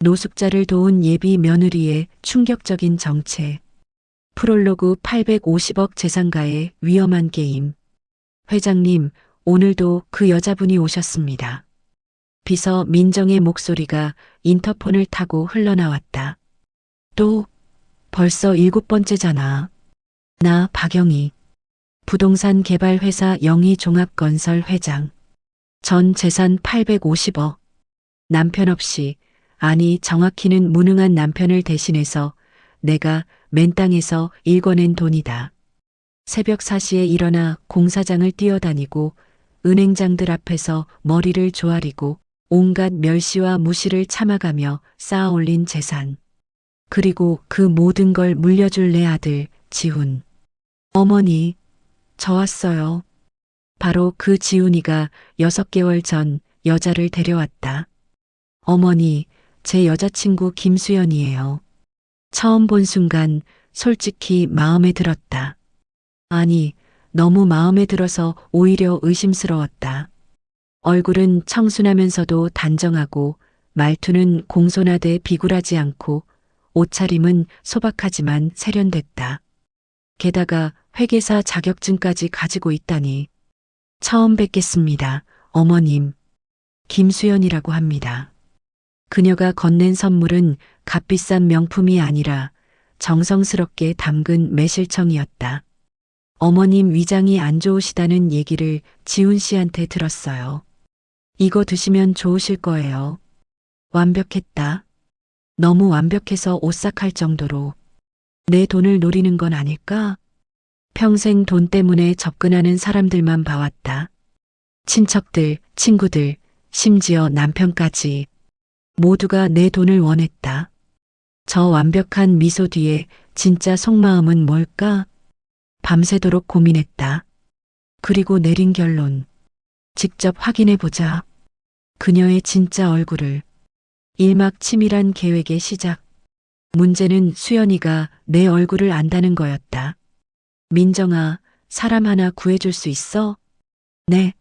노숙자를 도운 예비 며느리의 충격적인 정체. 프롤로그 850억 재산가의 위험한 게임. 회장님, 오늘도 그 여자분이 오셨습니다. 비서 민정의 목소리가 인터폰을 타고 흘러나왔다. 또 벌써 7번째잖아. 나 박영희. 부동산 개발 회사 영희종합건설 회장. 전 재산 850억. 남편 없이, 아니 정확히는 무능한 남편을 대신해서 내가 맨 땅에서 일궈낸 돈이다. 새벽 4시에 일어나 공사장을 뛰어다니고 은행장들 앞에서 머리를 조아리고 온갖 멸시와 무시를 참아가며 쌓아 올린 재산. 그리고 그 모든 걸 물려줄 내 아들 지훈. 어머니, 저 왔어요. 바로 그 지훈이가 6개월 전 여자를 데려왔다. 어머니, 제 여자친구 김수연이에요. 처음 본 순간 솔직히 마음에 들었다. 아니, 너무 마음에 들어서 오히려 의심스러웠다. 얼굴은 청순하면서도 단정하고 말투는 공손하되 비굴하지 않고 옷차림은 소박하지만 세련됐다. 게다가 회계사 자격증까지 가지고 있다니. 처음 뵙겠습니다, 어머님. 김수연이라고 합니다. 그녀가 건넨 선물은 값비싼 명품이 아니라 정성스럽게 담근 매실청이었다. 어머님 위장이 안 좋으시다는 얘기를 지훈 씨한테 들었어요. 이거 드시면 좋으실 거예요. 완벽했다. 너무 완벽해서 오싹할 정도로. 내 돈을 노리는 건 아닐까? 평생 돈 때문에 접근하는 사람들만 봐왔다. 친척들, 친구들, 심지어 남편까지. 모두가 내 돈을 원했다. 저 완벽한 미소 뒤에 진짜 속마음은 뭘까? 밤새도록 고민했다. 그리고 내린 결론. 직접 확인해보자. 그녀의 진짜 얼굴을. 일막치밀한 계획의 시작. 문제는 수연이가 내 얼굴을 안다는 거였다. 민정아, 사람 하나 구해줄 수 있어? 네.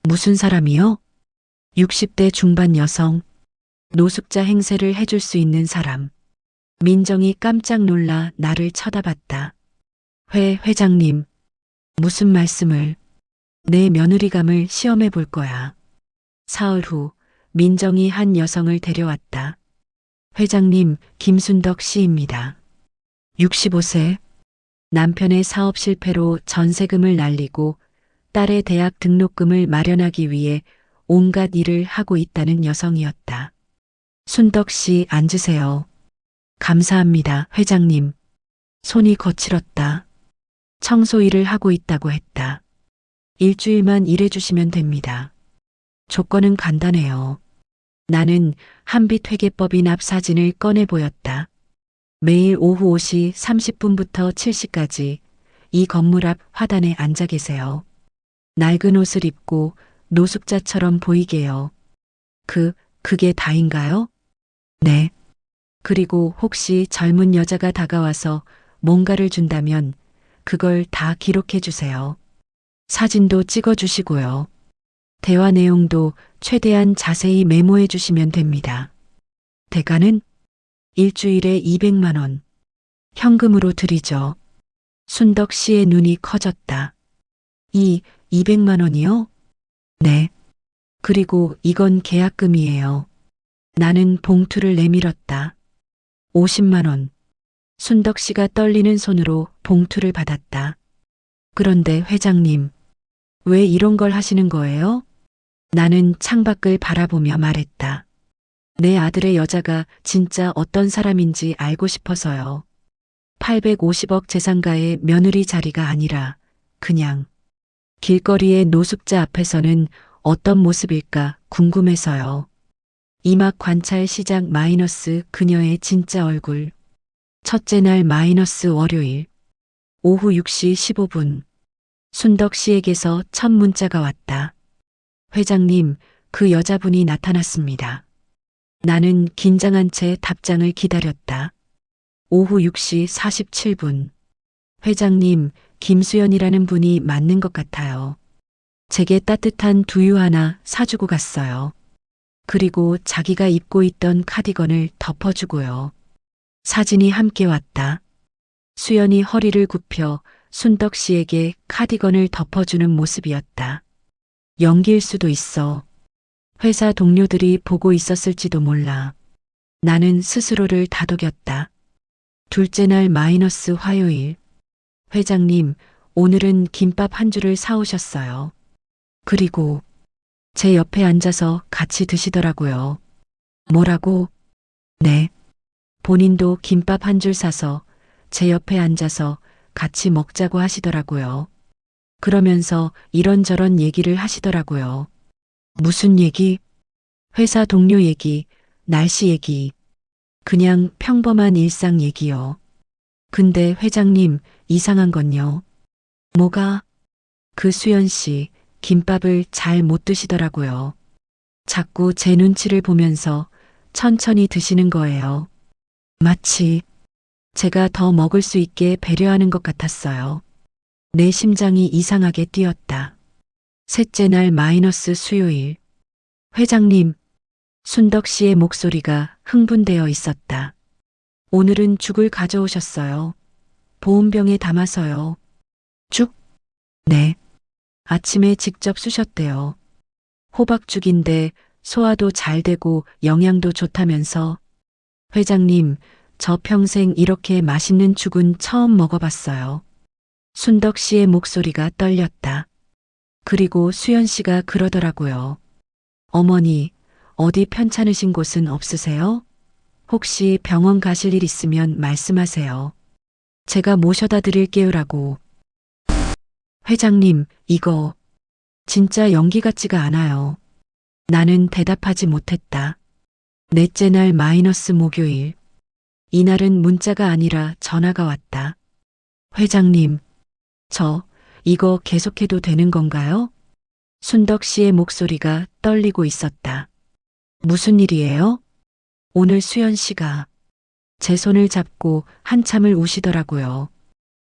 무슨 사람이요? 60대 중반 여성. 노숙자 행세를 해줄 수 있는 사람. 민정이 깜짝 놀라 나를 쳐다봤다. 회장님. 무슨 말씀을. 내 며느리감을 시험해 볼 거야. 사흘 후 민정이 한 여성을 데려왔다. 회장님, 김순덕 씨입니다. 65세. 남편의 사업 실패로 전세금을 날리고 딸의 대학 등록금을 마련하기 위해 온갖 일을 하고 있다는 여성이었다. 순덕 씨, 앉으세요. 감사합니다, 회장님. 손이 거칠었다. 청소 일을 하고 있다고 했다. 일주일만 일해주시면 됩니다. 조건은 간단해요. 나는 한빛회계법인 앞 사진을 꺼내 보였다. 매일 오후 5시 30분부터 7시까지 이 건물 앞 화단에 앉아 계세요. 낡은 옷을 입고 노숙자처럼 보이게요. 그게 다인가요? 네. 그리고 혹시 젊은 여자가 다가와서 뭔가를 준다면 그걸 다 기록해 주세요. 사진도 찍어 주시고요. 대화 내용도 최대한 자세히 메모해 주시면 됩니다. 대가는 일주일에 200만 원. 현금으로 드리죠. 순덕 씨의 눈이 커졌다. 200만 원이요? 네. 그리고 이건 계약금이에요. 나는 봉투를 내밀었다. 50만 원. 순덕 씨가 떨리는 손으로 봉투를 받았다. 그런데 회장님, 왜 이런 걸 하시는 거예요? 나는 창밖을 바라보며 말했다. 내 아들의 여자가 진짜 어떤 사람인지 알고 싶어서요. 850억 재산가의 며느리 자리가 아니라 그냥 길거리의 노숙자 앞에서는 어떤 모습일까 궁금해서요. 이막 관찰 시작 마이너스 그녀의 진짜 얼굴. 첫째 날 마이너스 월요일. 오후 6시 15분. 순덕 씨에게서 첫 문자가 왔다. 회장님, 그 여자분이 나타났습니다. 나는 긴장한 채 답장을 기다렸다. 오후 6시 47분. 회장님, 김수연이라는 분이 맞는 것 같아요. 제게 따뜻한 두유 하나 사주고 갔어요. 그리고 자기가 입고 있던 카디건을 덮어주고요. 사진이 함께 왔다. 수연이 허리를 굽혀 순덕 씨에게 카디건을 덮어주는 모습이었다. 연기일 수도 있어. 회사 동료들이 보고 있었을지도 몰라. 나는 스스로를 다독였다. 둘째 날 마이너스 화요일. 회장님, 오늘은 김밥 한 줄을 사오셨어요. 그리고 제 옆에 앉아서 같이 드시더라고요. 뭐라고? 네. 본인도 김밥 한 줄 사서 제 옆에 앉아서 같이 먹자고 하시더라고요. 그러면서 이런저런 얘기를 하시더라고요. 무슨 얘기? 회사 동료 얘기, 날씨 얘기. 그냥 평범한 일상 얘기요. 근데 회장님, 이상한 건요. 뭐가? 그 수연 씨, 김밥을 잘 못 드시더라고요. 자꾸 제 눈치를 보면서 천천히 드시는 거예요. 마치 제가 더 먹을 수 있게 배려하는 것 같았어요. 내 심장이 이상하게 뛰었다. 셋째 날 마이너스 수요일. 회장님, 순덕 씨의 목소리가 흥분되어 있었다. 오늘은 죽을 가져오셨어요. 보온병에 담아서요. 죽? 네. 아침에 직접 쑤셨대요. 호박죽인데 소화도 잘 되고 영양도 좋다면서. 회장님, 저 평생 이렇게 맛있는 죽은 처음 먹어봤어요. 순덕 씨의 목소리가 떨렸다. 그리고 수연 씨가 그러더라고요. 어머니, 어디 편찮으신 곳은 없으세요? 혹시 병원 가실 일 있으면 말씀하세요. 제가 모셔다 드릴게요라고. 회장님, 이거 진짜 연기 같지가 않아요. 나는 대답하지 못했다. 넷째 날 마이너스 목요일. 이날은 문자가 아니라 전화가 왔다. 회장님, 저 이거 계속해도 되는 건가요? 순덕 씨의 목소리가 떨리고 있었다. 무슨 일이에요? 오늘 수연 씨가 제 손을 잡고 한참을 우시더라고요.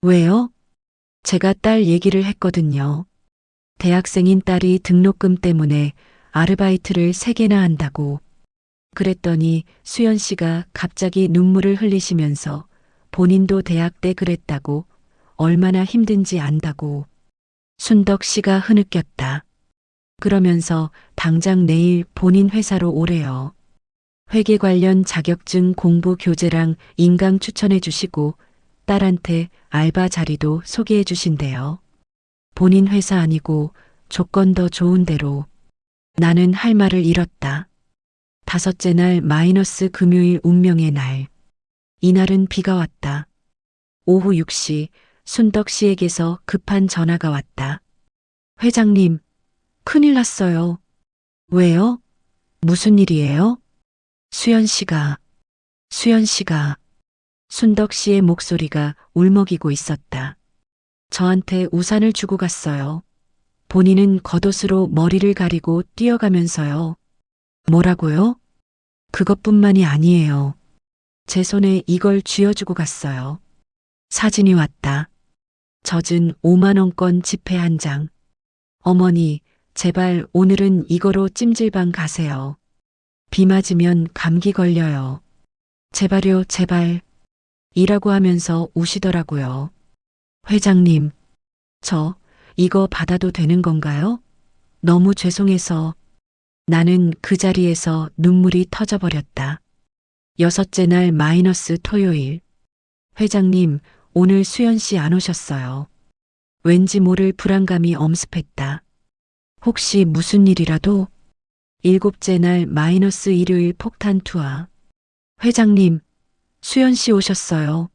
왜요? 제가 딸 얘기를 했거든요. 대학생인 딸이 등록금 때문에 아르바이트를 3개나 한다고. 그랬더니 수연 씨가 갑자기 눈물을 흘리시면서 본인도 대학 때 그랬다고, 얼마나 힘든지 안다고. 순덕 씨가 흐느꼈다. 그러면서 당장 내일 본인 회사로 오래요. 회계 관련 자격증 공부 교재랑 인강 추천해 주시고 딸한테 알바 자리도 소개해 주신대요. 본인 회사 아니고 조건 더 좋은 대로. 나는 할 말을 잃었다. 다섯째 날 마이너스 금요일 운명의 날. 이날은 비가 왔다. 오후 6시 순덕 씨에게서 급한 전화가 왔다. 회장님, 큰일 났어요. 왜요? 무슨 일이에요? 수연 씨가. 순덕 씨의 목소리가 울먹이고 있었다. 저한테 우산을 주고 갔어요. 본인은 겉옷으로 머리를 가리고 뛰어가면서요. 뭐라고요? 그것뿐만이 아니에요. 제 손에 이걸 쥐어주고 갔어요. 사진이 왔다. 젖은 5만 원권 지폐 한 장. 어머니, 제발 오늘은 이거로 찜질방 가세요. 비 맞으면 감기 걸려요. 제발요, 제발. 이라고 하면서 우시더라고요. 회장님, 저 이거 받아도 되는 건가요? 너무 죄송해서. 나는 그 자리에서 눈물이 터져버렸다. 여섯째 날 마이너스 토요일. 회장님, 오늘 수연 씨 안 오셨어요. 왠지 모를 불안감이 엄습했다. 혹시 무슨 일이라도? 일곱째 날 마이너스 일요일 폭탄 투하. 회장님, 수연 씨 오셨어요.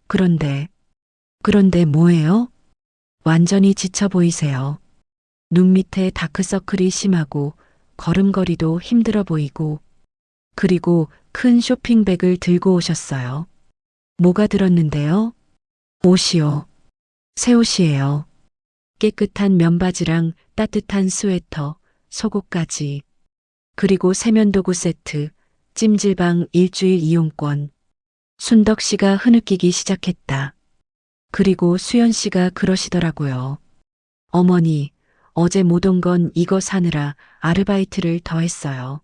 그런데 뭐예요? 완전히 지쳐 보이세요. 눈 밑에 다크서클이 심하고 걸음걸이도 힘들어 보이고, 그리고 큰 쇼핑백을 들고 오셨어요. 뭐가 들었는데요? 옷이요. 새 옷이에요. 깨끗한 면바지랑 따뜻한 스웨터, 속옷까지. 그리고 세면도구 세트, 찜질방 일주일 이용권. 순덕 씨가 흐느끼기 시작했다. 그리고 수연 씨가 그러시더라고요. 어머니, 어제 못 온 건 이거 사느라 아르바이트를 더 했어요.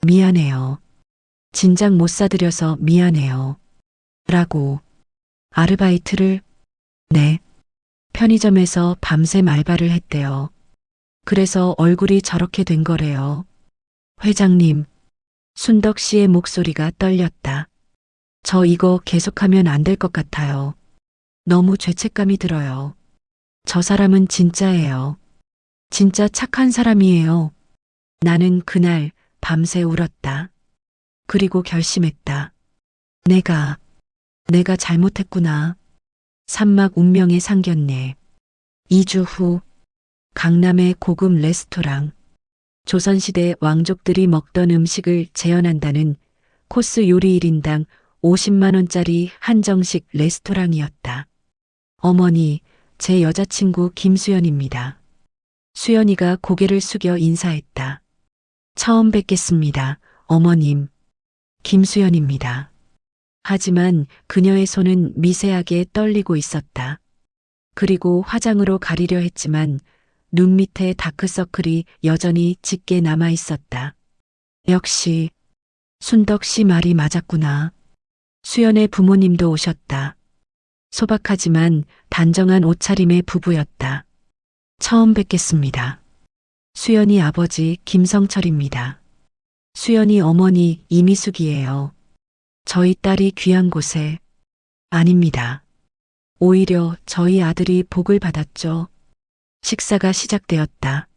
미안해요. 진작 못 사드려서 미안해요. 라고. 아르바이트를? 네. 편의점에서 밤샘 알바를 했대요. 그래서 얼굴이 저렇게 된 거래요. 회장님, 순덕 씨의 목소리가 떨렸다. 저 이거 계속하면 안 될 것 같아요. 너무 죄책감이 들어요. 저 사람은 진짜예요. 진짜 착한 사람이에요. 나는 그날 밤새 울었다. 그리고 결심했다. 내가 잘못했구나. 산막 운명의 상견례. 2주 후 강남의 고급 레스토랑. 조선시대 왕족들이 먹던 음식을 재현한다는 코스 요리 1인당 50만 원짜리 한정식 레스토랑이었다. 어머니, 제 여자친구 김수연입니다. 수연이가 고개를 숙여 인사했다. 처음 뵙겠습니다, 어머님. 김수연입니다. 하지만 그녀의 손은 미세하게 떨리고 있었다. 그리고 화장으로 가리려 했지만 눈 밑에 다크서클이 여전히 짙게 남아 있었다. 역시 순덕 씨 말이 맞았구나. 수연의 부모님도 오셨다. 소박하지만 단정한 옷차림의 부부였다. 처음 뵙겠습니다. 수연이 아버지 김성철입니다. 수연이 어머니 이미숙이에요. 저희 딸이 귀한 곳에. 아닙니다. 오히려 저희 아들이 복을 받았죠. 식사가 시작되었다.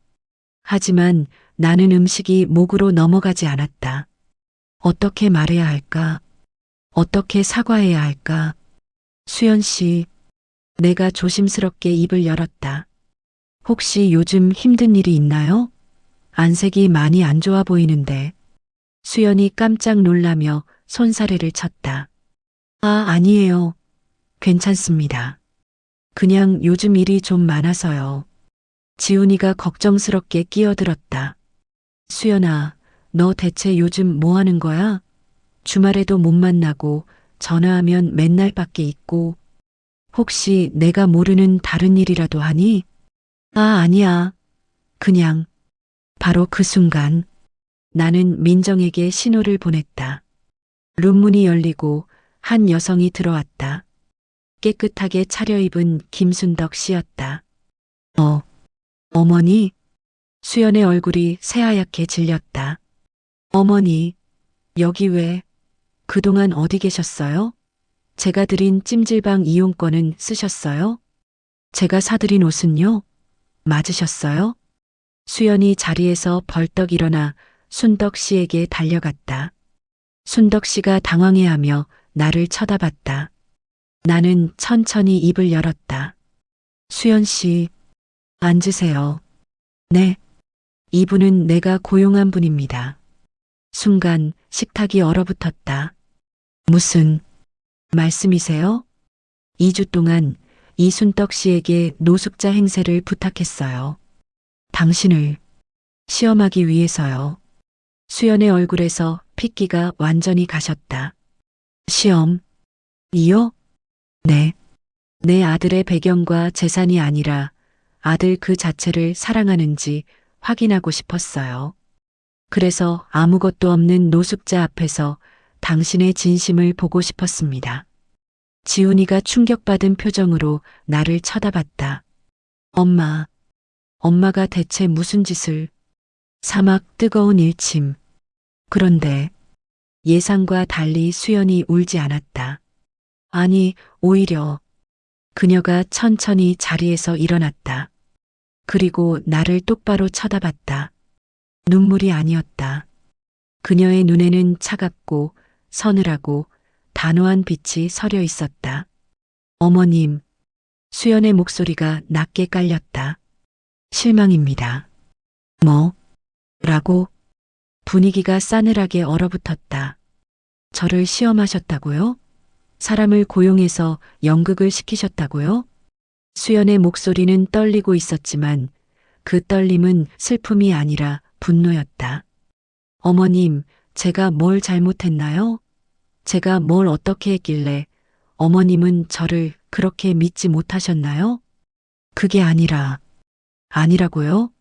하지만 나는 음식이 목으로 넘어가지 않았다. 어떻게 말해야 할까? 어떻게 사과해야 할까? 수연 씨, 내가 조심스럽게 입을 열었다. 혹시 요즘 힘든 일이 있나요? 안색이 많이 안 좋아 보이는데. 수연이 깜짝 놀라며 손사래를 쳤다. 아니에요. 괜찮습니다. 그냥 요즘 일이 좀 많아서요. 지훈이가 걱정스럽게 끼어들었다. 수연아, 너 대체 요즘 뭐 하는 거야? 주말에도 못 만나고 전화하면 맨날 밖에 있고. 혹시 내가 모르는 다른 일이라도 하니? 아니야. 그냥. 바로 그 순간 나는 민정에게 신호를 보냈다. 룸문이 열리고 한 여성이 들어왔다. 깨끗하게 차려입은 김순덕 씨였다. 어머니? 수연의 얼굴이 새하얗게 질렸다. 어머니, 여기 왜? 그동안 어디 계셨어요? 제가 드린 찜질방 이용권은 쓰셨어요? 제가 사드린 옷은요? 맞으셨어요? 수연이 자리에서 벌떡 일어나 순덕 씨에게 달려갔다. 순덕 씨가 당황해하며 나를 쳐다봤다. 나는 천천히 입을 열었다. 수연 씨, 앉으세요. 네. 이분은 내가 고용한 분입니다. 순간 식탁이 얼어붙었다. 무슨 말씀이세요? 2주 동안 이순덕 씨에게 노숙자 행세를 부탁했어요. 당신을 시험하기 위해서요. 수연의 얼굴에서 핏기가 완전히 가셨다. 시험? 이요? 네. 내 아들의 배경과 재산이 아니라 아들 그 자체를 사랑하는지 확인하고 싶었어요. 그래서 아무것도 없는 노숙자 앞에서 당신의 진심을 보고 싶었습니다. 지훈이가 충격받은 표정으로 나를 쳐다봤다. 엄마가 대체 무슨 짓을? 사막 뜨거운 일침. 그런데 예상과 달리 수연이 울지 않았다. 아니, 오히려 그녀가 천천히 자리에서 일어났다. 그리고 나를 똑바로 쳐다봤다. 눈물이 아니었다. 그녀의 눈에는 차갑고 서늘하고 단호한 빛이 서려 있었다. 어머님, 수연의 목소리가 낮게 깔렸다. 실망입니다. 라고? 분위기가 싸늘하게 얼어붙었다. 저를 시험하셨다고요? 사람을 고용해서 연극을 시키셨다고요? 수연의 목소리는 떨리고 있었지만 그 떨림은 슬픔이 아니라 분노였다. 어머님, 제가 뭘 잘못했나요? 제가 뭘 어떻게 했길래 어머님은 저를 그렇게 믿지 못하셨나요? 그게 아니라고요?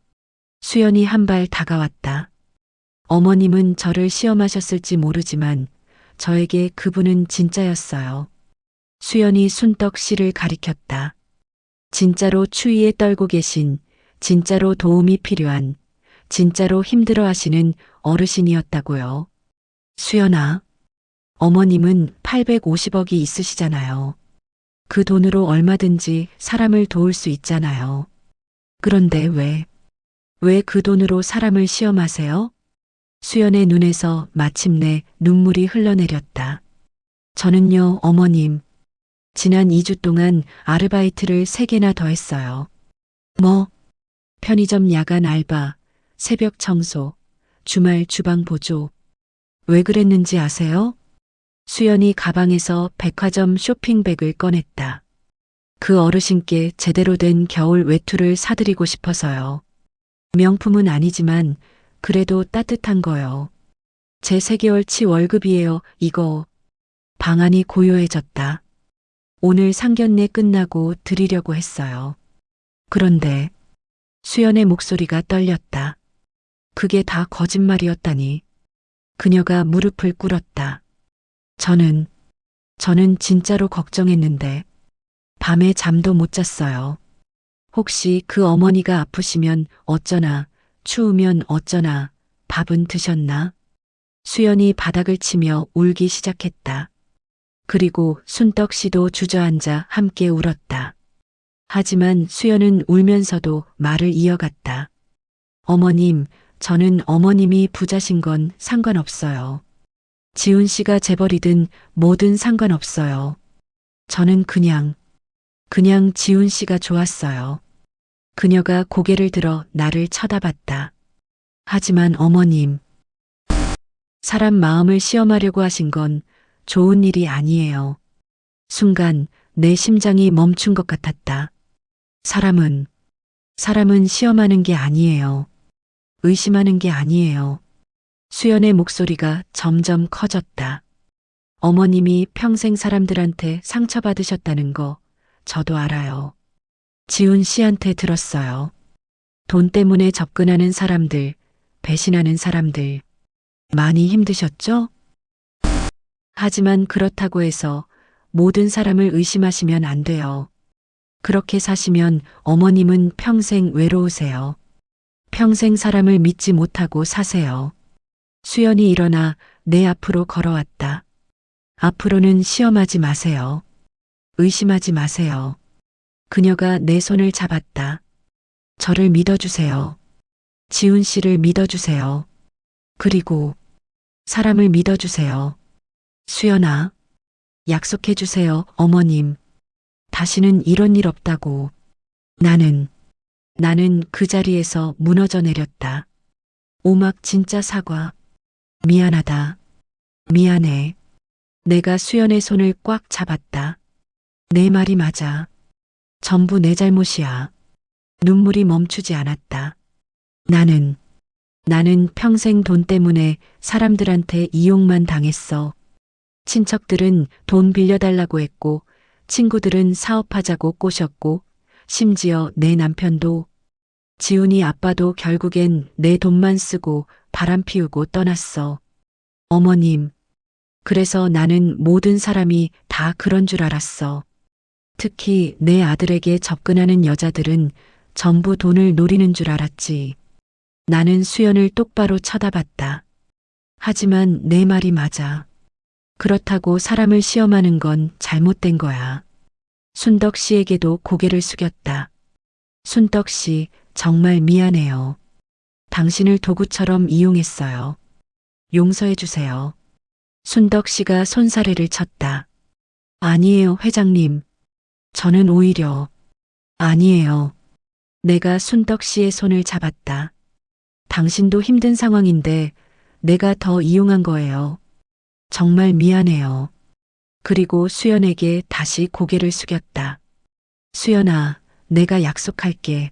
수연이 한 발 다가왔다. 어머님은 저를 시험하셨을지 모르지만 저에게 그분은 진짜였어요. 수연이 순떡 씨를 가리켰다. 진짜로 추위에 떨고 계신, 진짜로 도움이 필요한, 진짜로 힘들어 하시는 어르신이었다고요. 수연아, 어머님은 850억이 있으시잖아요. 그 돈으로 얼마든지 사람을 도울 수 있잖아요. 그런데 왜 그 돈으로 사람을 시험하세요? 수연의 눈에서 마침내 눈물이 흘러내렸다. 저는요, 어머님, 지난 2주 동안 아르바이트를 3개나 더 했어요. 뭐, 편의점 야간 알바, 새벽 청소, 주말 주방 보조. 왜 그랬는지 아세요? 수연이 가방에서 백화점 쇼핑백을 꺼냈다. 그 어르신께 제대로 된 겨울 외투를 사드리고 싶어서요. 명품은 아니지만 그래도 따뜻한 거요. 제 3개월치 월급이에요, 이거. 방안이 고요해졌다. 오늘 상견례 끝나고 드리려고 했어요. 그런데 수연의 목소리가 떨렸다. 그게 다 거짓말이었다니. 그녀가 무릎을 꿇었다. 저는 진짜로 걱정했는데 밤에 잠도 못 잤어요. 혹시 그 어머니가 아프시면 어쩌나, 추우면 어쩌나, 밥은 드셨나? 수연이 바닥을 치며 울기 시작했다. 그리고 순떡 씨도 주저앉아 함께 울었다. 하지만 수연은 울면서도 말을 이어갔다. 어머님, 저는 어머님이 부자신 건 상관없어요. 지훈 씨가 재벌이든 뭐든 상관없어요. 저는 그냥 지훈 씨가 좋았어요. 그녀가 고개를 들어 나를 쳐다봤다. 하지만 어머님, 사람 마음을 시험하려고 하신 건 좋은 일이 아니에요. 순간 내 심장이 멈춘 것 같았다. 사람은 시험하는 게 아니에요. 의심하는 게 아니에요. 수연의 목소리가 점점 커졌다. 어머님이 평생 사람들한테 상처받으셨다는 거 저도 알아요. 지훈 씨한테 들었어요. 돈 때문에 접근하는 사람들, 배신하는 사람들. 많이 힘드셨죠? 하지만 그렇다고 해서 모든 사람을 의심하시면 안 돼요. 그렇게 사시면 어머님은 평생 외로우세요. 평생 사람을 믿지 못하고 사세요. 수연이 일어나 내 앞으로 걸어왔다. 앞으로는 시험하지 마세요. 의심하지 마세요. 그녀가 내 손을 잡았다. 저를 믿어주세요. 지훈 씨를 믿어주세요. 그리고 사람을 믿어주세요. 수연아, 약속해주세요, 어머님. 다시는 이런 일 없다고. 나는 그 자리에서 무너져 내렸다. 오막 진짜 사과. 미안하다. 미안해. 내가 수연의 손을 꽉 잡았다. 내 말이 맞아. 전부 내 잘못이야. 눈물이 멈추지 않았다. 나는 평생 돈 때문에 사람들한테 이용만 당했어. 친척들은 돈 빌려달라고 했고, 친구들은 사업하자고 꼬셨고, 심지어 내 남편도, 지훈이 아빠도 결국엔 내 돈만 쓰고 바람 피우고 떠났어. 어머님, 그래서 나는 모든 사람이 다 그런 줄 알았어. 특히 내 아들에게 접근하는 여자들은 전부 돈을 노리는 줄 알았지. 나는 수연을 똑바로 쳐다봤다. 하지만 내 말이 맞아. 그렇다고 사람을 시험하는 건 잘못된 거야. 순덕 씨에게도 고개를 숙였다. 순덕 씨, 정말 미안해요. 당신을 도구처럼 이용했어요. 용서해 주세요. 순덕 씨가 손사래를 쳤다. 아니에요, 회장님. 저는 오히려 아니에요. 내가 순덕 씨의 손을 잡았다. 당신도 힘든 상황인데 내가 더 이용한 거예요. 정말 미안해요. 그리고 수연에게 다시 고개를 숙였다. 수연아, 내가 약속할게.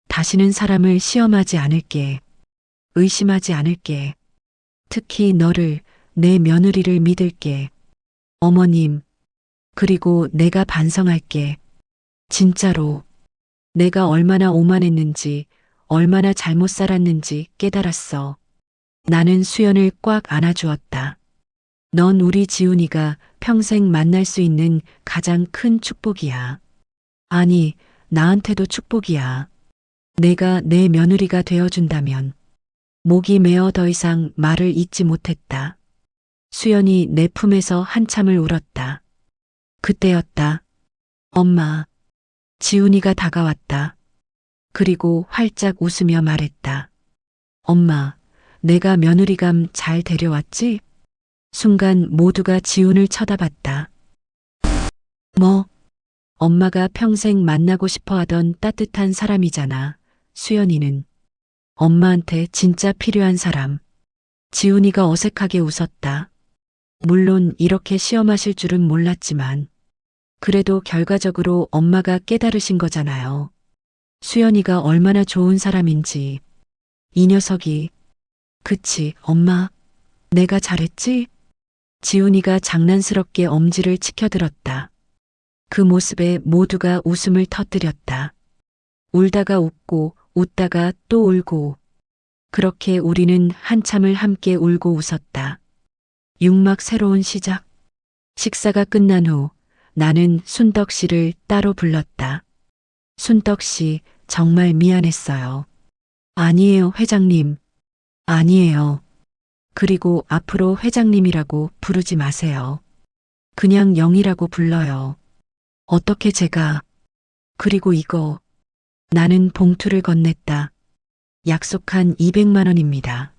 다시는 사람을 시험하지 않을게. 의심하지 않을게. 특히 너를, 내 며느리를 믿을게. 어머님, 그리고 내가 반성할게. 진짜로. 내가 얼마나 오만했는지, 얼마나 잘못 살았는지 깨달았어. 나는 수연을 꽉 안아주었다. 넌 우리 지훈이가 평생 만날 수 있는 가장 큰 축복이야. 아니, 나한테도 축복이야. 내가 내 며느리가 되어준다면. 목이 메어 더 이상 말을 잇지 못했다. 수연이 내 품에서 한참을 울었다. 그때였다. 엄마. 지훈이가 다가왔다. 그리고 활짝 웃으며 말했다. 엄마, 내가 며느리감 잘 데려왔지? 순간 모두가 지훈을 쳐다봤다. 뭐? 엄마가 평생 만나고 싶어 하던 따뜻한 사람이잖아. 수연이는. 엄마한테 진짜 필요한 사람. 지훈이가 어색하게 웃었다. 물론 이렇게 시험하실 줄은 몰랐지만 그래도 결과적으로 엄마가 깨달으신 거잖아요. 수연이가 얼마나 좋은 사람인지. 이 녀석이. 그치, 엄마. 내가 잘했지? 지훈이가 장난스럽게 엄지를 치켜들었다. 그 모습에 모두가 웃음을 터뜨렸다. 울다가 웃고 웃다가 또 울고. 그렇게 우리는 한참을 함께 울고 웃었다. 육막 새로운 시작. 식사가 끝난 후 나는 순덕 씨를 따로 불렀다. 순덕 씨, 정말 미안했어요. 아니에요, 회장님. 아니에요. 그리고 앞으로 회장님이라고 부르지 마세요. 그냥 영이라고 불러요. 어떻게 제가. 그리고 이거. 나는 봉투를 건넸다. 약속한 200만 원입니다.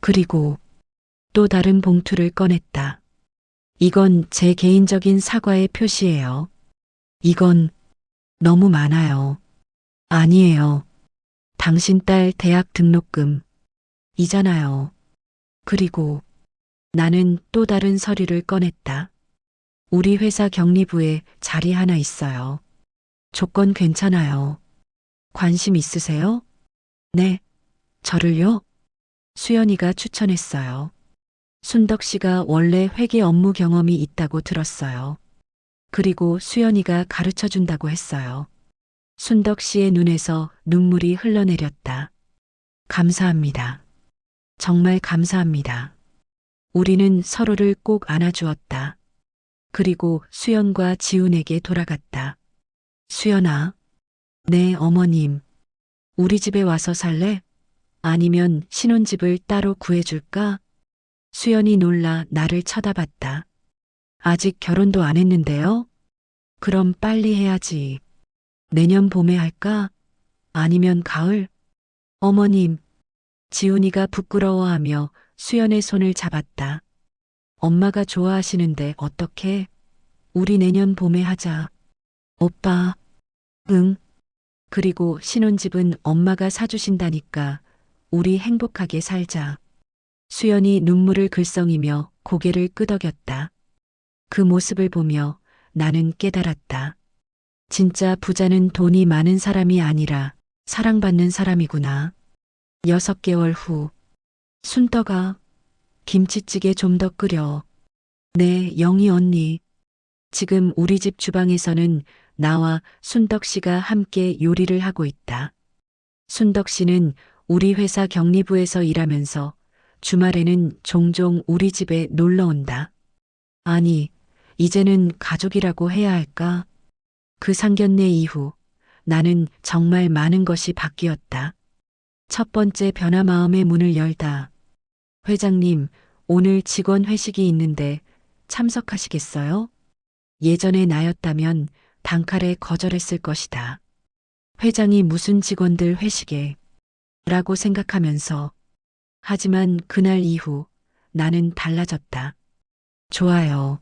그리고 또 다른 봉투를 꺼냈다. 이건 제 개인적인 사과의 표시예요. 이건 너무 많아요. 아니에요. 당신 딸 대학 등록금. 이잖아요. 그리고 나는 또 다른 서류를 꺼냈다. 우리 회사 격리부에 자리 하나 있어요. 조건 괜찮아요. 관심 있으세요? 네. 저를요? 수연이가 추천했어요. 순덕 씨가 원래 회계 업무 경험이 있다고 들었어요. 그리고 수연이가 가르쳐 준다고 했어요. 순덕 씨의 눈에서 눈물이 흘러내렸다. 감사합니다. 정말 감사합니다. 우리는 서로를 꼭 안아주었다. 그리고 수연과 지훈에게 돌아갔다. 수연아. 네, 어머님. 우리 집에 와서 살래? 아니면 신혼집을 따로 구해줄까? 수연이 놀라 나를 쳐다봤다. 아직 결혼도 안 했는데요? 그럼 빨리 해야지. 내년 봄에 할까? 아니면 가을? 어머님. 지훈이가 부끄러워하며 수연의 손을 잡았다. 엄마가 좋아하시는데 어떡해? 우리 내년 봄에 하자. 오빠. 응. 그리고 신혼집은 엄마가 사주신다니까 우리 행복하게 살자. 수연이 눈물을 글썽이며 고개를 끄덕였다. 그 모습을 보며 나는 깨달았다. 진짜 부자는 돈이 많은 사람이 아니라 사랑받는 사람이구나. 6개월 후. 순떡아, 김치찌개 좀 더 끓여. 네, 영희 언니. 지금 우리 집 주방에서는 나와 순덕 씨가 함께 요리를 하고 있다. 순덕 씨는 우리 회사 격리부에서 일하면서 주말에는 종종 우리 집에 놀러 온다. 아니, 이제는 가족이라고 해야 할까? 그 상견례 이후 나는 정말 많은 것이 바뀌었다. 첫 번째 변화 마음의 문을 열다. 회장님, 오늘 직원 회식이 있는데 참석하시겠어요? 예전에 나였다면 단칼에 거절했을 것이다. 회장이 무슨 직원들 회식에 라고 생각하면서. 하지만 그날 이후 나는 달라졌다. 좋아요.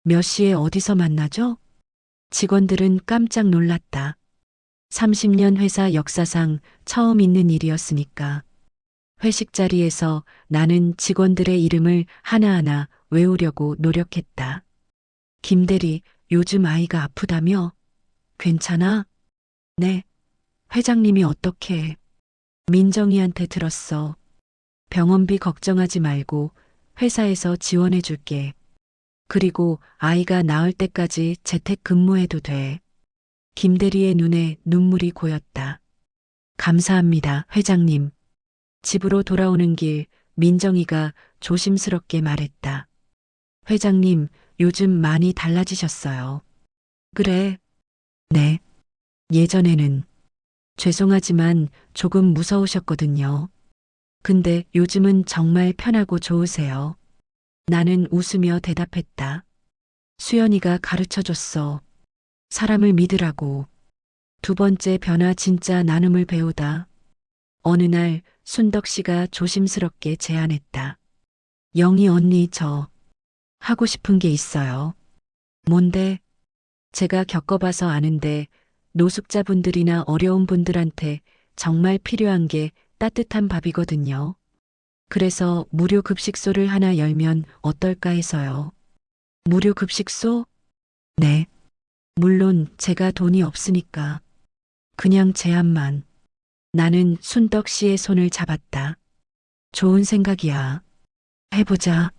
몇 시에 어디서 만나죠? 직원들은 깜짝 놀랐다. 30년 회사 역사상 처음 있는 일이었으니까. 회식 자리에서 나는 직원들의 이름을 하나하나 외우려고 노력했다. 김대리, 요즘 아이가 아프다며? 괜찮아? 네. 회장님이 어떻게? 민정이한테 들었어. 병원비 걱정하지 말고 회사에서 지원해 줄게. 그리고 아이가 나을 때까지 재택 근무해도 돼. 김대리의 눈에 눈물이 고였다. 감사합니다, 회장님. 집으로 돌아오는 길 민정이가 조심스럽게 말했다. 회장님, 요즘 많이 달라지셨어요. 그래. 네. 예전에는 죄송하지만 조금 무서우셨거든요. 근데 요즘은 정말 편하고 좋으세요. 나는 웃으며 대답했다. 수연이가 가르쳐 줬어. 사람을 믿으라고. 두 번째 변화 진짜 나눔을 배우다. 어느 날 순덕 씨가 조심스럽게 제안했다. 영희 언니 저 하고 싶은 게 있어요. 뭔데? 제가 겪어봐서 아는데 노숙자분들이나 어려운 분들한테 정말 필요한 게 따뜻한 밥이거든요. 그래서 무료 급식소를 하나 열면 어떨까 해서요. 무료 급식소? 네. 물론 제가 돈이 없으니까. 그냥 제안만. 나는 순덕 씨의 손을 잡았다. 좋은 생각이야. 해보자.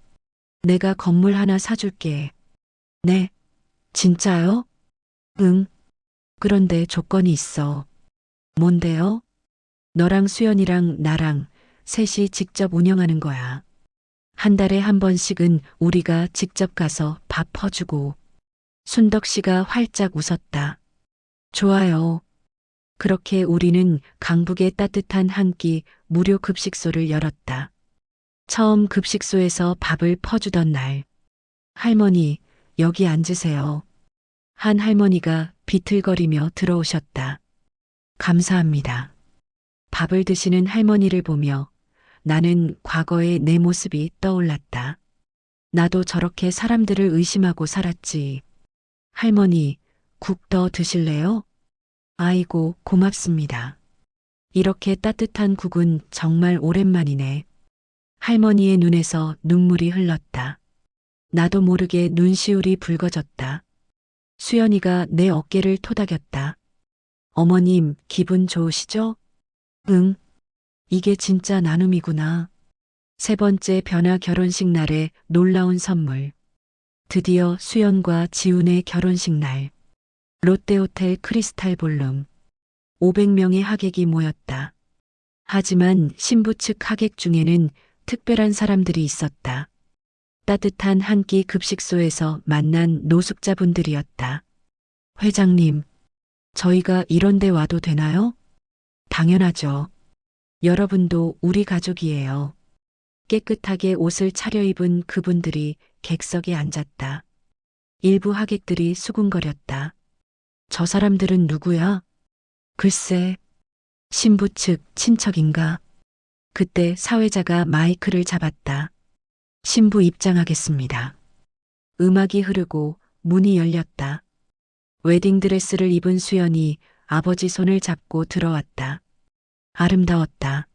내가 건물 하나 사줄게. 네. 진짜요? 응. 그런데 조건이 있어. 뭔데요? 너랑 수연이랑 나랑 셋이 직접 운영하는 거야. 한 달에 한 번씩은 우리가 직접 가서 밥 퍼주고. 순덕 씨가 활짝 웃었다. 좋아요. 그렇게 우리는 강북의 따뜻한 한 끼 무료 급식소를 열었다. 처음 급식소에서 밥을 퍼주던 날. 할머니, 여기 앉으세요. 한 할머니가 비틀거리며 들어오셨다. 감사합니다. 밥을 드시는 할머니를 보며 나는 과거의 내 모습이 떠올랐다. 나도 저렇게 사람들을 의심하고 살았지. 할머니, 국 더 드실래요? 아이고, 고맙습니다. 이렇게 따뜻한 국은 정말 오랜만이네. 할머니의 눈에서 눈물이 흘렀다. 나도 모르게 눈시울이 붉어졌다. 수연이가 내 어깨를 토닥였다. 어머님, 기분 좋으시죠? 응. 이게 진짜 나눔이구나. 세 번째 변화 결혼식 날의 놀라운 선물. 드디어 수연과 지훈의 결혼식 날. 롯데호텔 크리스탈 볼룸. 500명의 하객이 모였다. 하지만 신부 측 하객 중에는 특별한 사람들이 있었다. 따뜻한 한 끼 급식소에서 만난 노숙자분들이었다. 회장님, 저희가 이런 데 와도 되나요? 당연하죠. 여러분도 우리 가족이에요. 깨끗하게 옷을 차려입은 그분들이 객석에 앉았다. 일부 하객들이 수군거렸다. 저 사람들은 누구야? 글쎄, 신부 측 친척인가? 그때 사회자가 마이크를 잡았다. 신부 입장하겠습니다. 음악이 흐르고 문이 열렸다. 웨딩드레스를 입은 수연이 아버지 손을 잡고 들어왔다. 아름다웠다.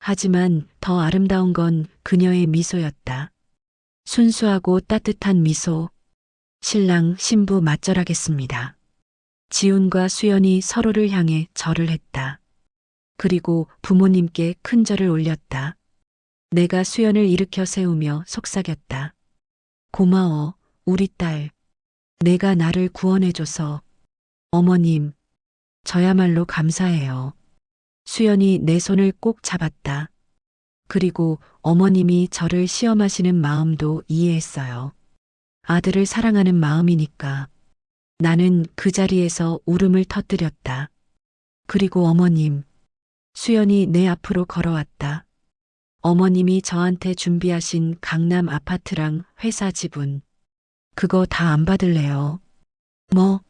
하지만 더 아름다운 건 그녀의 미소였다. 순수하고 따뜻한 미소. 신랑 신부 맞절하겠습니다. 지훈과 수연이 서로를 향해 절을 했다. 그리고 부모님께 큰 절을 올렸다. 내가 수연을 일으켜 세우며 속삭였다. 고마워, 우리 딸. 내가 나를 구원해줘서. 어머님, 저야말로 감사해요. 수연이 내 손을 꼭 잡았다. 그리고 어머님이 저를 시험하시는 마음도 이해했어요. 아들을 사랑하는 마음이니까. 나는 그 자리에서 울음을 터뜨렸다. 그리고 어머님, 수연이 내 앞으로 걸어왔다. 어머님이 저한테 준비하신 강남 아파트랑 회사 지분. 그거 다 안 받을래요. 뭐?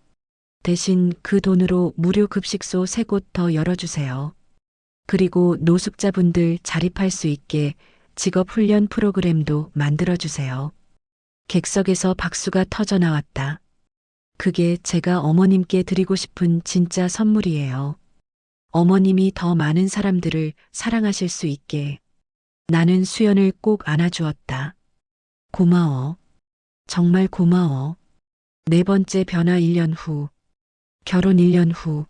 대신 그 돈으로 무료 급식소 3곳 더 열어주세요. 그리고 노숙자분들 자립할 수 있게 직업훈련 프로그램도 만들어주세요. 객석에서 박수가 터져 나왔다. 그게 제가 어머님께 드리고 싶은 진짜 선물이에요. 어머님이 더 많은 사람들을 사랑하실 수 있게. 나는 수연을 꼭 안아주었다. 고마워. 정말 고마워. 네 번째 변화 1년 후. 결혼 1년 후.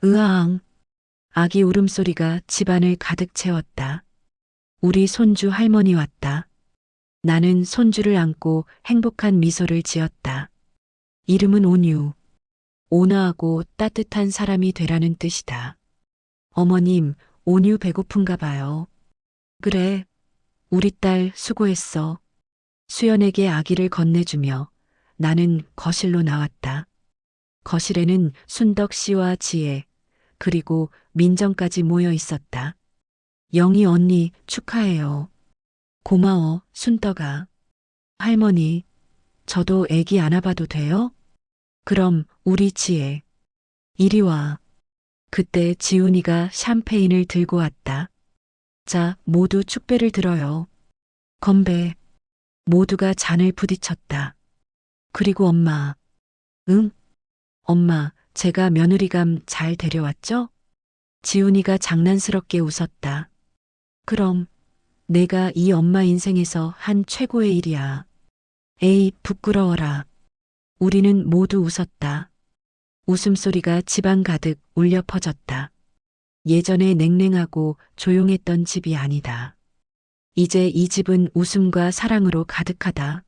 으아앙. 아기 울음소리가 집안을 가득 채웠다. 우리 손주 할머니 왔다. 나는 손주를 안고 행복한 미소를 지었다. 이름은 온유. 온화하고 따뜻한 사람이 되라는 뜻이다. 어머님, 온유 배고픈가 봐요. 그래, 우리 딸 수고했어. 수연에게 아기를 건네주며 나는 거실로 나왔다. 거실에는 순덕 씨와 지혜, 그리고 민정까지 모여 있었다. 영희 언니 축하해요. 고마워, 순덕아. 할머니, 저도 애기 안아봐도 돼요? 그럼 우리 지혜. 이리 와. 그때 지훈이가 샴페인을 들고 왔다. 자, 모두 축배를 들어요. 건배. 모두가 잔을 부딪혔다. 그리고 엄마. 응? 엄마, 제가 며느리감 잘 데려왔죠? 지훈이가 장난스럽게 웃었다. 그럼 내가 이 엄마 인생에서 한 최고의 일이야. 에이, 부끄러워라. 우리는 모두 웃었다. 웃음소리가 집안 가득 울려 퍼졌다. 예전에 냉랭하고 조용했던 집이 아니다. 이제 이 집은 웃음과 사랑으로 가득하다.